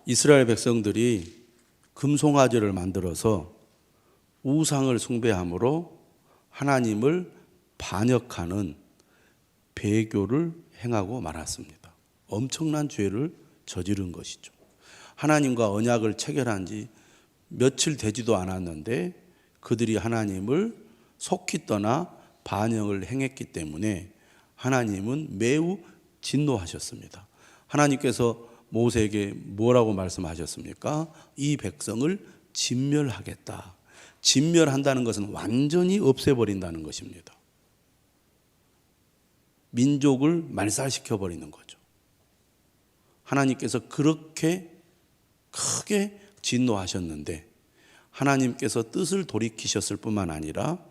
이스라엘 백성들이 금송아지를 만들어서 우상을 숭배함으로 하나님을 반역하는 배교를 행하고 말았습니다. 엄청난 죄를 저지른 것이죠. 하나님과 언약을 체결한 지 며칠 되지도 않았는데 그들이 하나님을 속히 떠나 반역을 행했기 때문에 하나님은 매우 진노하셨습니다. 하나님께서 모세에게 뭐라고 말씀하셨습니까? 이 백성을 진멸하겠다. 진멸한다는 것은 완전히 없애버린다는 것입니다. 민족을 말살시켜버리는 거죠. 하나님께서 그렇게 크게 진노하셨는데 하나님께서 뜻을 돌이키셨을 뿐만 아니라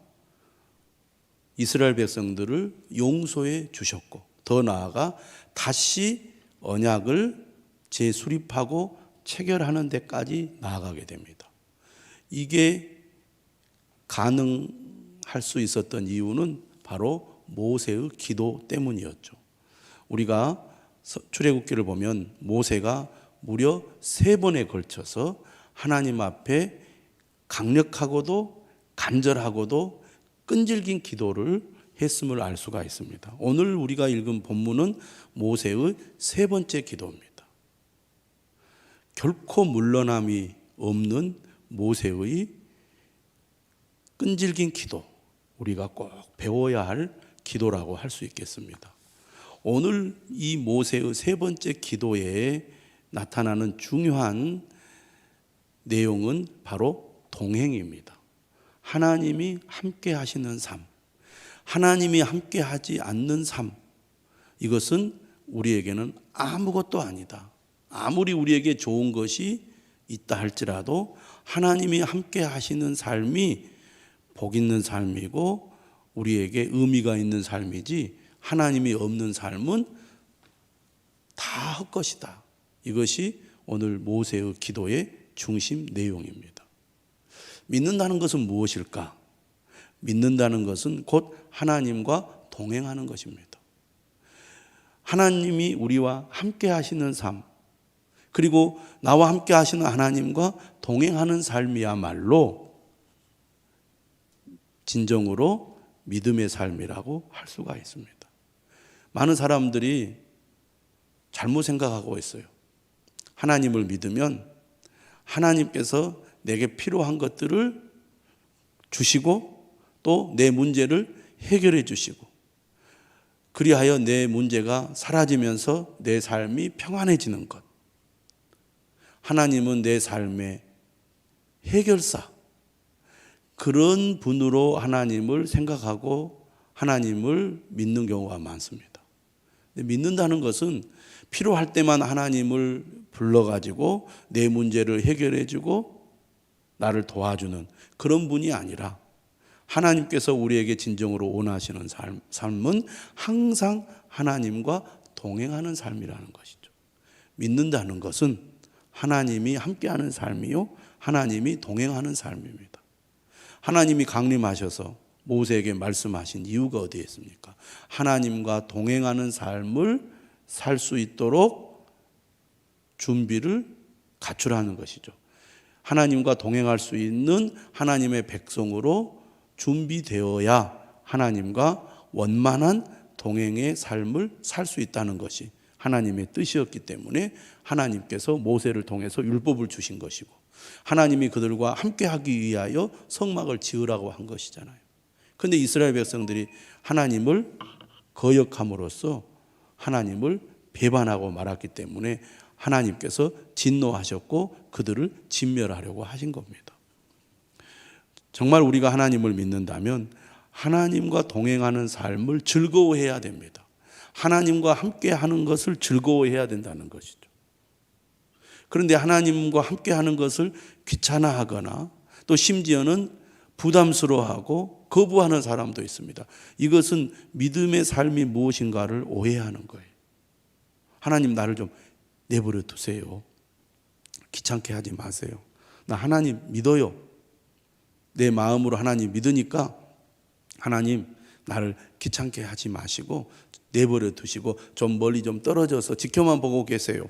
이스라엘 백성들을 용서해 주셨고 더 나아가 다시 언약을 재수립하고 체결하는 데까지 나아가게 됩니다. 이게 가능할 수 있었던 이유는 바로 모세의 기도 때문이었죠. 우리가 출애굽기를 보면 모세가 무려 3번에 걸쳐서 하나님 앞에 강력하고도 간절하고도 끈질긴 기도를 했음을 알 수가 있습니다. 오늘 우리가 읽은 본문은 모세의 3번째 기도입니다. 결코 물러남이 없는 모세의 끈질긴 기도, 우리가 꼭 배워야 할 기도라고 할 수 있겠습니다. 오늘 이 모세의 3번째 기도에 나타나는 중요한 내용은 바로 동행입니다. 하나님이 함께 하시는 삶, 하나님이 함께 하지 않는 삶, 이것은 우리에게는 아무것도 아니다. 아무리 우리에게 좋은 것이 있다 할지라도 하나님이 함께 하시는 삶이 복 있는 삶이고 우리에게 의미가 있는 삶이지 하나님이 없는 삶은 다 헛것이다. 이것이 오늘 모세의 기도의 중심 내용입니다. 믿는다는 것은 무엇일까? 믿는다는 것은 곧 하나님과 동행하는 것입니다. 하나님이 우리와 함께 하시는 삶, 그리고 나와 함께 하시는 하나님과 동행하는 삶이야말로 진정으로 믿음의 삶이라고 할 수가 있습니다. 많은 사람들이 잘못 생각하고 있어요. 하나님을 믿으면 하나님께서 내게 필요한 것들을 주시고 또 내 문제를 해결해 주시고 그리하여 내 문제가 사라지면서 내 삶이 평안해지는 것. 하나님은 내 삶의 해결사, 그런 분으로 하나님을 생각하고 하나님을 믿는 경우가 많습니다. 믿는다는 것은 필요할 때만 하나님을 불러가지고 내 문제를 해결해주고 나를 도와주는 그런 분이 아니라 하나님께서 우리에게 진정으로 원하시는 삶은 항상 하나님과 동행하는 삶이라는 것이죠. 믿는다는 것은 하나님이 함께하는 삶이요, 하나님이 동행하는 삶입니다. 하나님이 강림하셔서 모세에게 말씀하신 이유가 어디에 있습니까? 하나님과 동행하는 삶을 살 수 있도록 준비를 갖추라는 것이죠. 하나님과 동행할 수 있는 하나님의 백성으로 준비되어야 하나님과 원만한 동행의 삶을 살 수 있다는 것이 하나님의 뜻이었기 때문에 하나님께서 모세를 통해서 율법을 주신 것이고 하나님이 그들과 함께하기 위하여 성막을 지으라고 한 것이잖아요. 그런데 이스라엘 백성들이 하나님을 거역함으로써 하나님을 배반하고 말았기 때문에 하나님께서 진노하셨고 그들을 진멸하려고 하신 겁니다. 정말 우리가 하나님을 믿는다면 하나님과 동행하는 삶을 즐거워해야 됩니다. 하나님과 함께하는 것을 즐거워해야 된다는 것이죠. 그런데 하나님과 함께하는 것을 귀찮아하거나 또 심지어는 부담스러워하고 거부하는 사람도 있습니다. 이것은 믿음의 삶이 무엇인가를 오해하는 거예요. 하나님 나를 좀 내버려 두세요. 귀찮게 하지 마세요. 나 하나님 믿어요. 내 마음으로 하나님 믿으니까 하나님 나를 귀찮게 하지 마시고 내버려 두시고 좀 멀리 좀 떨어져서 지켜만 보고 계세요.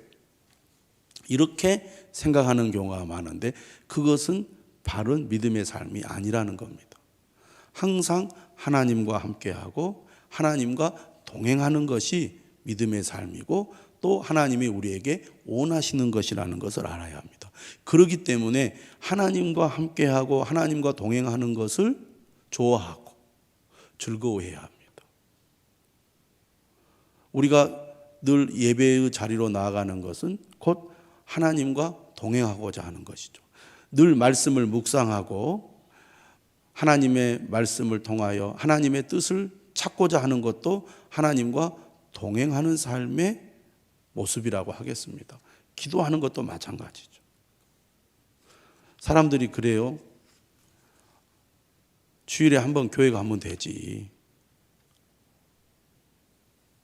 이렇게 생각하는 경우가 많은데 그것은 바른 믿음의 삶이 아니라는 겁니다. 항상 하나님과 함께하고 하나님과 동행하는 것이 믿음의 삶이고 또 하나님이 우리에게 원하시는 것이라는 것을 알아야 합니다. 그렇기 때문에 하나님과 함께하고 하나님과 동행하는 것을 좋아하고 즐거워해야 합니다. 우리가 늘 예배의 자리로 나아가는 것은 곧 하나님과 동행하고자 하는 것이죠. 늘 말씀을 묵상하고 하나님의 말씀을 통하여 하나님의 뜻을 찾고자 하는 것도 하나님과 동행하는 삶의 모습이라고 하겠습니다. 기도하는 것도 마찬가지죠. 사람들이 그래요. 주일에 한 번 교회 가면 되지.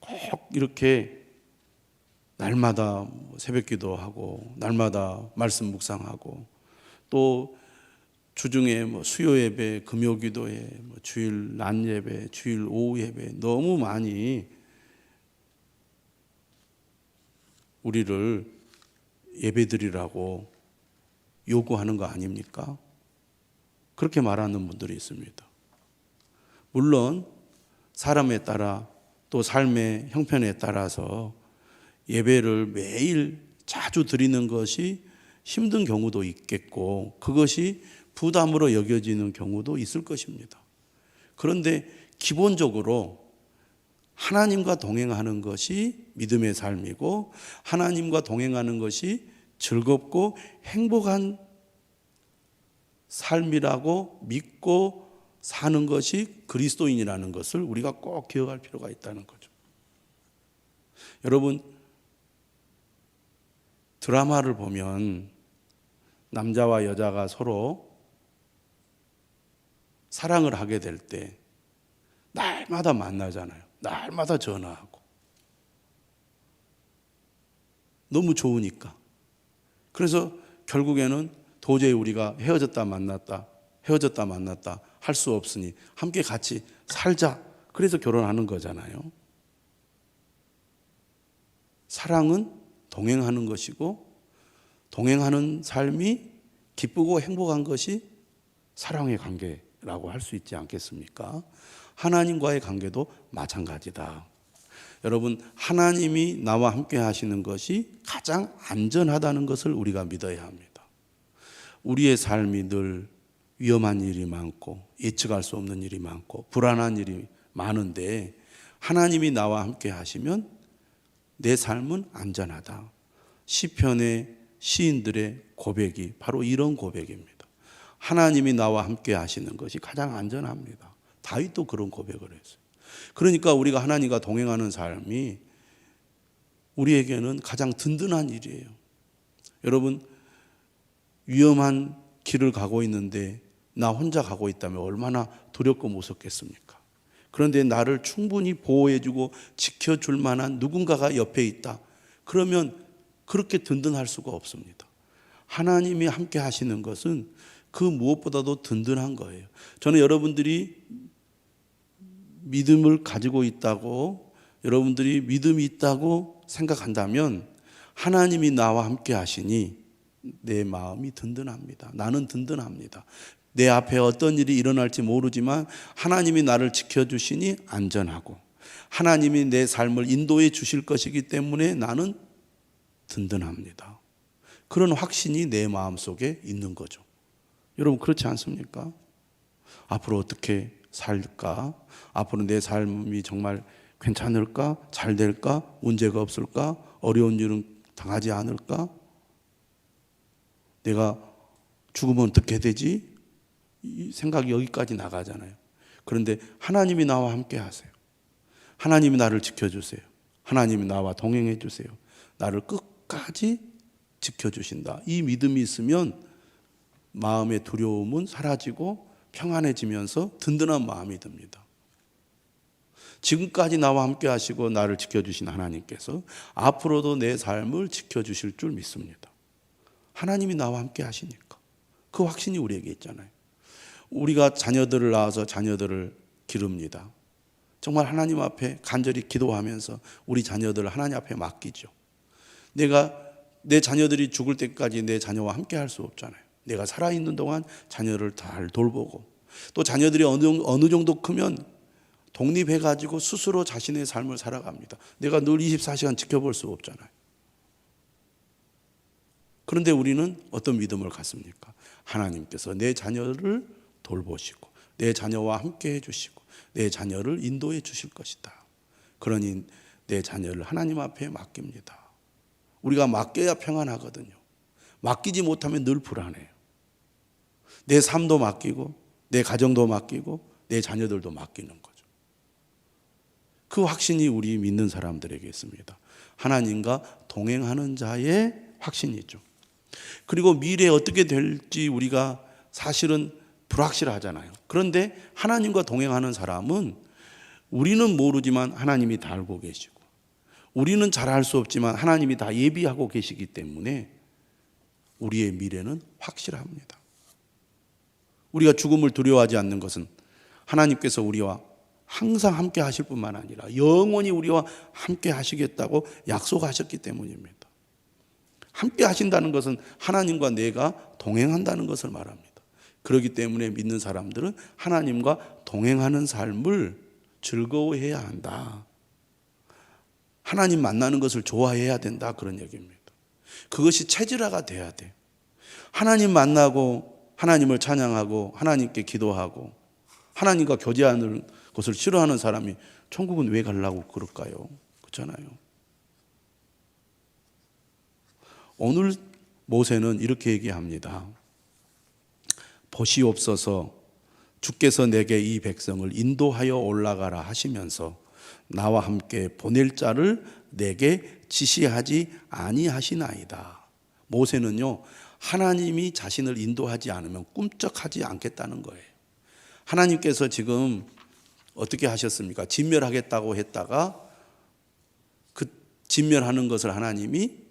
꼭 이렇게 날마다 새벽 기도하고 날마다 말씀 묵상하고 또 주중에 수요 예배, 금요 기도회, 주일 낮 예배, 주일 오후 예배 너무 많이 우리를 예배드리라고 요구하는 거 아닙니까? 그렇게 말하는 분들이 있습니다. 물론 사람에 따라 또 삶의 형편에 따라서 예배를 매일 자주 드리는 것이 힘든 경우도 있겠고 그것이 부담으로 여겨지는 경우도 있을 것입니다. 그런데 기본적으로 하나님과 동행하는 것이 믿음의 삶이고 하나님과 동행하는 것이 즐겁고 행복한 삶이라고 믿고 사는 것이 그리스도인이라는 것을 우리가 꼭 기억할 필요가 있다는 거죠. 여러분, 드라마를 보면 남자와 여자가 서로 사랑을 하게 될 때 날마다 만나잖아요. 날마다 전화하고. 너무 좋으니까. 그래서 결국에는 도저히 우리가 헤어졌다 만났다 할 수 없으니 함께 같이 살자. 그래서 결혼하는 거잖아요. 사랑은 동행하는 것이고 동행하는 삶이 기쁘고 행복한 것이 사랑의 관계라고 할 수 있지 않겠습니까? 하나님과의 관계도 마찬가지다. 여러분, 하나님이 나와 함께 하시는 것이 가장 안전하다는 것을 우리가 믿어야 합니다. 우리의 삶이 늘 위험한 일이 많고 예측할 수 없는 일이 많고 불안한 일이 많은데 하나님이 나와 함께 하시면 내 삶은 안전하다. 시편의 시인들의 고백이 바로 이런 고백입니다. 하나님이 나와 함께 하시는 것이 가장 안전합니다. 다윗도 그런 고백을 했어요. 그러니까 우리가 하나님과 동행하는 삶이 우리에게는 가장 든든한 일이에요. 여러분, 위험한 길을 가고 있는데 나 혼자 가고 있다면 얼마나 두렵고 무섭겠습니까? 그런데 나를 충분히 보호해주고 지켜줄 만한 누군가가 옆에 있다. 그러면 그렇게 든든할 수가 없습니다. 하나님이 함께 하시는 것은 그 무엇보다도 든든한 거예요. 저는 여러분들이 믿음을 가지고 있다고, 여러분들이 믿음이 있다고 생각한다면 하나님이 나와 함께 하시니 내 마음이 든든합니다. 나는 든든합니다. 내 앞에 어떤 일이 일어날지 모르지만 하나님이 나를 지켜주시니 안전하고 하나님이 내 삶을 인도해 주실 것이기 때문에 나는 든든합니다. 그런 확신이 내 마음속에 있는 거죠. 여러분, 그렇지 않습니까? 앞으로 어떻게 살까? 앞으로 내 삶이 정말 괜찮을까? 잘 될까? 문제가 없을까? 어려운 일은 당하지 않을까? 내가 죽으면 어떻게 되지? 이 생각이 여기까지 나가잖아요. 그런데 하나님이 나와 함께 하세요. 하나님이 나를 지켜주세요. 하나님이 나와 동행해 주세요. 나를 끝까지 지켜주신다. 이 믿음이 있으면 마음의 두려움은 사라지고 평안해지면서 든든한 마음이 듭니다. 지금까지 나와 함께 하시고 나를 지켜주신 하나님께서 앞으로도 내 삶을 지켜주실 줄 믿습니다. 하나님이 나와 함께 하시니까. 그 확신이 우리에게 있잖아요. 우리가 자녀들을 낳아서 자녀들을 기릅니다. 정말 하나님 앞에 간절히 기도하면서 우리 자녀들을 하나님 앞에 맡기죠. 내가 내 자녀들이 죽을 때까지 내 자녀와 함께 할 수 없잖아요. 내가 살아있는 동안 자녀를 잘 돌보고, 또 자녀들이 어느 정도 크면 독립해가지고 스스로 자신의 삶을 살아갑니다. 내가 늘 24시간 지켜볼 수 없잖아요. 그런데 우리는 어떤 믿음을 갖습니까? 하나님께서 내 자녀를 돌보시고 내 자녀와 함께 해주시고 내 자녀를 인도해 주실 것이다. 그러니 내 자녀를 하나님 앞에 맡깁니다. 우리가 맡겨야 평안하거든요. 맡기지 못하면 늘 불안해요. 내 삶도 맡기고 내 가정도 맡기고 내 자녀들도 맡기는 거죠. 그 확신이 우리 믿는 사람들에게 있습니다. 하나님과 동행하는 자의 확신이죠. 그리고 미래에 어떻게 될지 우리가 사실은 불확실하잖아요. 그런데 하나님과 동행하는 사람은 우리는 모르지만 하나님이 다 알고 계시고, 우리는 잘 알 수 없지만 하나님이 다 예비하고 계시기 때문에 우리의 미래는 확실합니다. 우리가 죽음을 두려워하지 않는 것은 하나님께서 우리와 항상 함께 하실 뿐만 아니라 영원히 우리와 함께 하시겠다고 약속하셨기 때문입니다. 함께 하신다는 것은 하나님과 내가 동행한다는 것을 말합니다. 그렇기 때문에 믿는 사람들은 하나님과 동행하는 삶을 즐거워해야 한다. 하나님 만나는 것을 좋아해야 된다, 그런 얘기입니다. 그것이 체질화가 돼야 돼요. 하나님 만나고 하나님을 찬양하고 하나님께 기도하고 하나님과 교제하는 것을 싫어하는 사람이 천국은 왜 가려고 그럴까요? 그렇잖아요. 오늘 모세는 이렇게 얘기합니다. 보시옵소서, 주께서 내게 이 백성을 인도하여 올라가라 하시면서 나와 함께 보낼 자를 내게 지시하지 아니하시나이다. 모세는요, 하나님이 자신을 인도하지 않으면 꿈쩍하지 않겠다는 거예요. 하나님께서 지금 어떻게 하셨습니까? 진멸하겠다고 했다가 그 진멸하는 것을 하나님이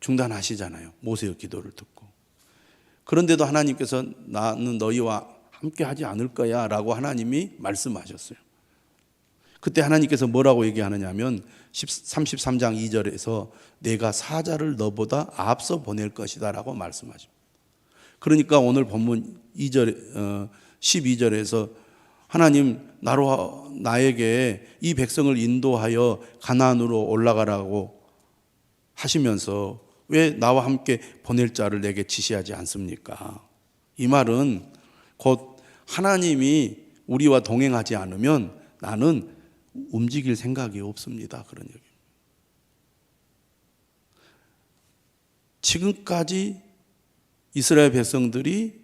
중단하시잖아요. 모세의 기도를 듣고. 그런데도 하나님께서 나는 너희와 함께 하지 않을 거야 라고 하나님이 말씀하셨어요. 그때 하나님께서 뭐라고 얘기하느냐 하면 33장 2절에서 내가 사자를 너보다 앞서 보낼 것이다 라고 말씀하십니다. 그러니까 오늘 본문 12절에서 하나님 나에게 이 백성을 인도하여 가나안으로 올라가라고 하시면서 왜 나와 함께 보낼 자를 내게 지시하지 않습니까? 이 말은 곧 하나님이 우리와 동행하지 않으면 나는 움직일 생각이 없습니다, 그런 얘기입니다. 지금까지 이스라엘 백성들이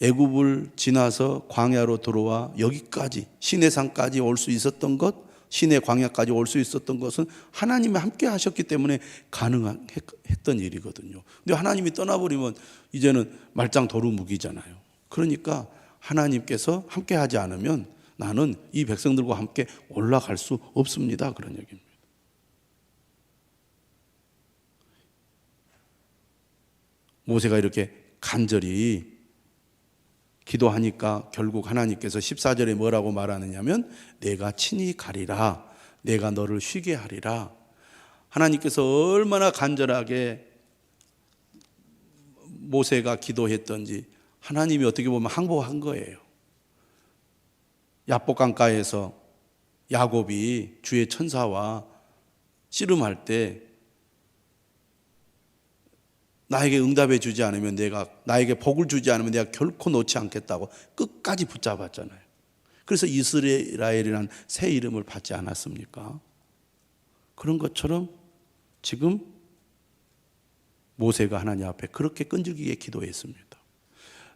애굽을 지나서 광야로 들어와 여기까지 시내산까지 올 수 있었던 것, 시내 광야까지 올 수 있었던 것은 하나님이 함께 하셨기 때문에 가능했던 일이거든요. 근데 하나님이 떠나버리면 이제는 말짱 도루묵이잖아요. 그러니까 하나님께서 함께 하지 않으면 나는 이 백성들과 함께 올라갈 수 없습니다, 그런 얘기입니다. 모세가 이렇게 간절히 기도하니까 결국 하나님께서 14절에 뭐라고 말하느냐면 내가 친히 가리라, 내가 너를 쉬게 하리라. 하나님께서 얼마나 간절하게 모세가 기도했던지 하나님이 어떻게 보면 항복한 거예요. 야복강가에서 야곱이 주의 천사와 씨름할 때 나에게 응답해 주지 않으면 나에게 복을 주지 않으면 내가 결코 놓지 않겠다고 끝까지 붙잡았잖아요. 그래서 이스라엘이라는 새 이름을 받지 않았습니까? 그런 것처럼 지금 모세가 하나님 앞에 그렇게 끈질기게 기도했습니다.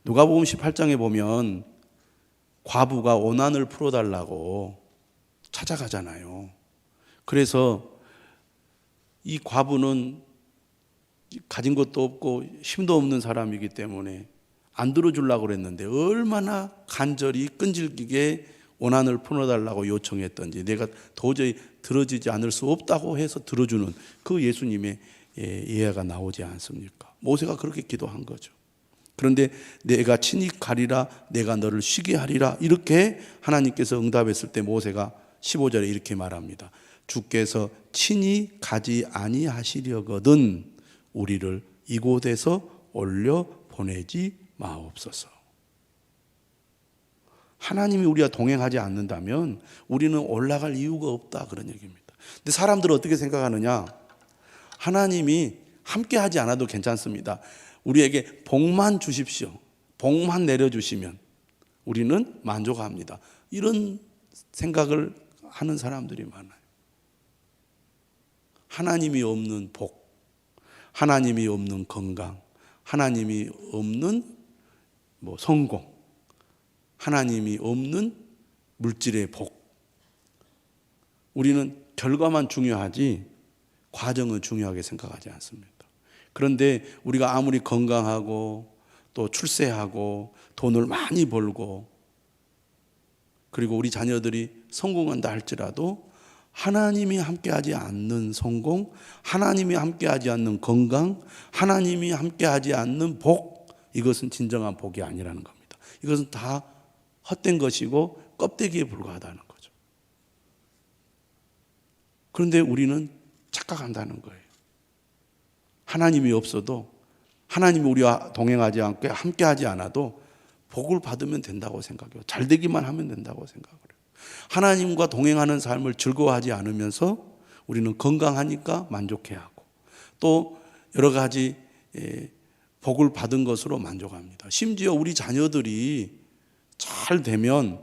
누가복음 18장에 보면 과부가 오난을 풀어달라고 찾아가잖아요. 그래서 이 과부는 가진 것도 없고 힘도 없는 사람이기 때문에 안 들어주려고 그랬는데 얼마나 간절히 끈질기게 원한을 풀어달라고 요청했던지 내가 도저히 들어주지 않을 수 없다고 해서 들어주는 그 예수님의 예화가 나오지 않습니까? 모세가 그렇게 기도한 거죠. 그런데 내가 친히 가리라, 내가 너를 쉬게 하리라, 이렇게 하나님께서 응답했을 때 모세가 15절에 이렇게 말합니다. 주께서 친히 가지 아니하시려거든 우리를 이곳에서 올려 보내지 마옵소서. 하나님이 우리와 동행하지 않는다면 우리는 올라갈 이유가 없다, 그런 얘기입니다. 근데 사람들은 어떻게 생각하느냐? 하나님이 함께 하지 않아도 괜찮습니다. 우리에게 복만 주십시오. 복만 내려주시면 우리는 만족합니다. 이런 생각을 하는 사람들이 많아요. 하나님이 없는 복, 하나님이 없는 건강, 하나님이 없는 성공, 하나님이 없는 물질의 복. 우리는 결과만 중요하지 과정은 중요하게 생각하지 않습니다. 그런데 우리가 아무리 건강하고 또 출세하고 돈을 많이 벌고 그리고 우리 자녀들이 성공한다 할지라도 하나님이 함께하지 않는 성공, 하나님이 함께하지 않는 건강, 하나님이 함께하지 않는 복, 이것은 진정한 복이 아니라는 겁니다. 이것은 다 헛된 것이고 껍데기에 불과하다는 거죠. 그런데 우리는 착각한다는 거예요. 하나님이 없어도, 하나님이 우리와 동행하지 않고 함께하지 않아도 복을 받으면 된다고 생각해요. 잘 되기만 하면 된다고 생각을 해요. 하나님과 동행하는 삶을 즐거워하지 않으면서 우리는 건강하니까 만족해야 하고 또 여러 가지 복을 받은 것으로 만족합니다. 심지어 우리 자녀들이 잘 되면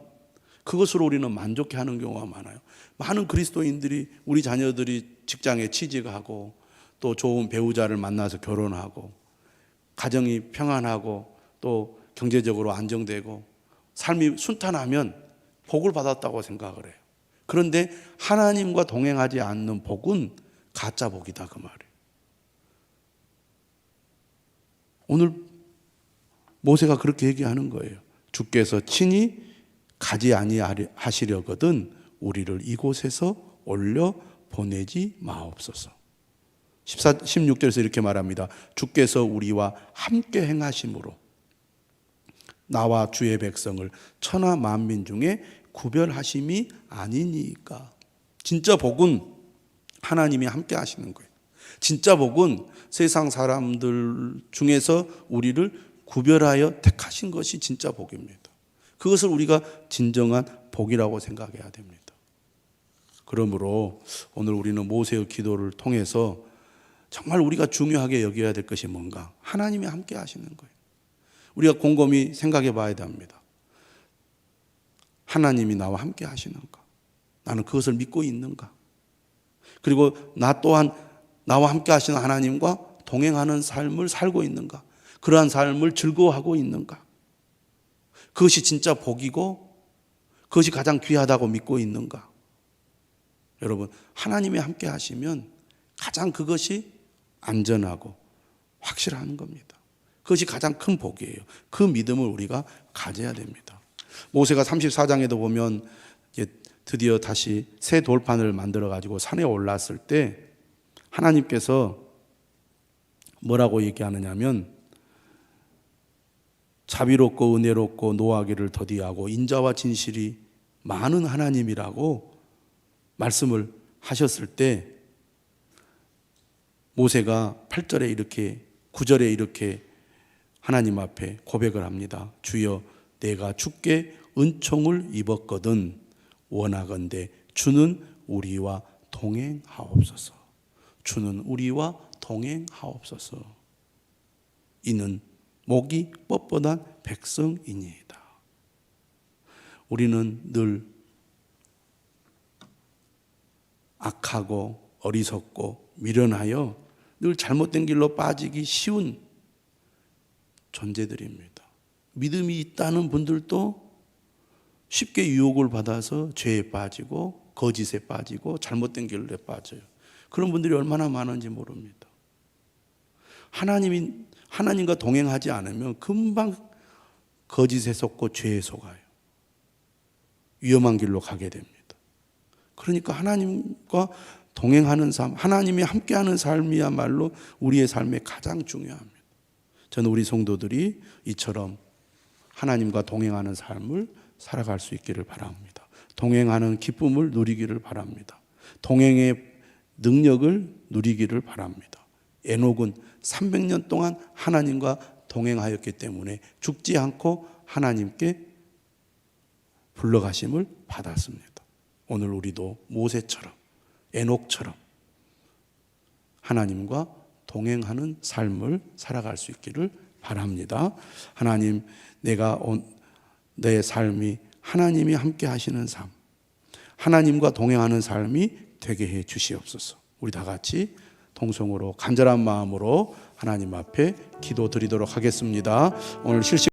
그것으로 우리는 만족해하는 경우가 많아요. 많은 그리스도인들이 우리 자녀들이 직장에 취직하고 또 좋은 배우자를 만나서 결혼하고 가정이 평안하고 또 경제적으로 안정되고 삶이 순탄하면 복을 받았다고 생각을 해요. 그런데 하나님과 동행하지 않는 복은 가짜 복이다, 그 말이에요. 오늘 모세가 그렇게 얘기하는 거예요. 주께서 친히 가지 아니하시려거든 우리를 이곳에서 올려 보내지 마옵소서. 16절에서 이렇게 말합니다. 주께서 우리와 함께 행하심으로 나와 주의 백성을 천하 만민 중에 구별하심이 아니니까. 진짜 복은 하나님이 함께 하시는 거예요. 진짜 복은 세상 사람들 중에서 우리를 구별하여 택하신 것이 진짜 복입니다. 그것을 우리가 진정한 복이라고 생각해야 됩니다. 그러므로 오늘 우리는 모세의 기도를 통해서 정말 우리가 중요하게 여겨야 될 것이 뭔가? 하나님이 함께 하시는 거예요. 우리가 곰곰이 생각해 봐야 됩니다. 하나님이 나와 함께 하시는가? 나는 그것을 믿고 있는가? 그리고 나 또한 나와 함께 하시는 하나님과 동행하는 삶을 살고 있는가? 그러한 삶을 즐거워하고 있는가? 그것이 진짜 복이고 그것이 가장 귀하다고 믿고 있는가? 여러분, 하나님이 함께 하시면 가장 그것이 안전하고 확실한 겁니다. 그것이 가장 큰 복이에요. 그 믿음을 우리가 가져야 됩니다. 모세가 34장에도 보면 드디어 다시 새 돌판을 만들어 가지고 산에 올랐을 때 하나님께서 뭐라고 얘기하느냐면 자비롭고 은혜롭고 노하기를 더디하고 인자와 진실이 많은 하나님이라고 말씀을 하셨을 때 모세가 8절에 이렇게 9절에 이렇게 하나님 앞에 고백을 합니다. 주여 내가 주께 은총을 입었거든 원하건대 주는 우리와 동행하옵소서. 주는 우리와 동행하옵소서. 이는 목이 뻣뻣한 백성이니이다. 우리는 늘 악하고 어리석고 미련하여 늘 잘못된 길로 빠지기 쉬운 존재들입니다. 믿음이 있다는 분들도 쉽게 유혹을 받아서 죄에 빠지고 거짓에 빠지고 잘못된 길로 빠져요. 그런 분들이 얼마나 많은지 모릅니다. 하나님과 동행하지 않으면 금방 거짓에 속고 죄에 속아요. 위험한 길로 가게 됩니다. 그러니까 하나님과 동행하는 삶, 하나님이 함께하는 삶이야말로 우리의 삶에 가장 중요합니다. 저는 우리 성도들이 이처럼 하나님과 동행하는 삶을 살아갈 수 있기를 바랍니다. 동행하는 기쁨을 누리기를 바랍니다. 동행의 능력을 누리기를 바랍니다. 에녹은 300년 동안 하나님과 동행하였기 때문에 죽지 않고 하나님께 불러가심을 받았습니다. 오늘 우리도 모세처럼 에녹처럼 하나님과 동행하는 삶을 살아갈 수 있기를 바랍니다. 하나님, 내 삶이 하나님이 함께 하시는 삶, 하나님과 동행하는 삶이 되게 해 주시옵소서. 우리 다 같이 통성으로 간절한 마음으로 하나님 앞에 기도드리도록 하겠습니다. 오늘 실시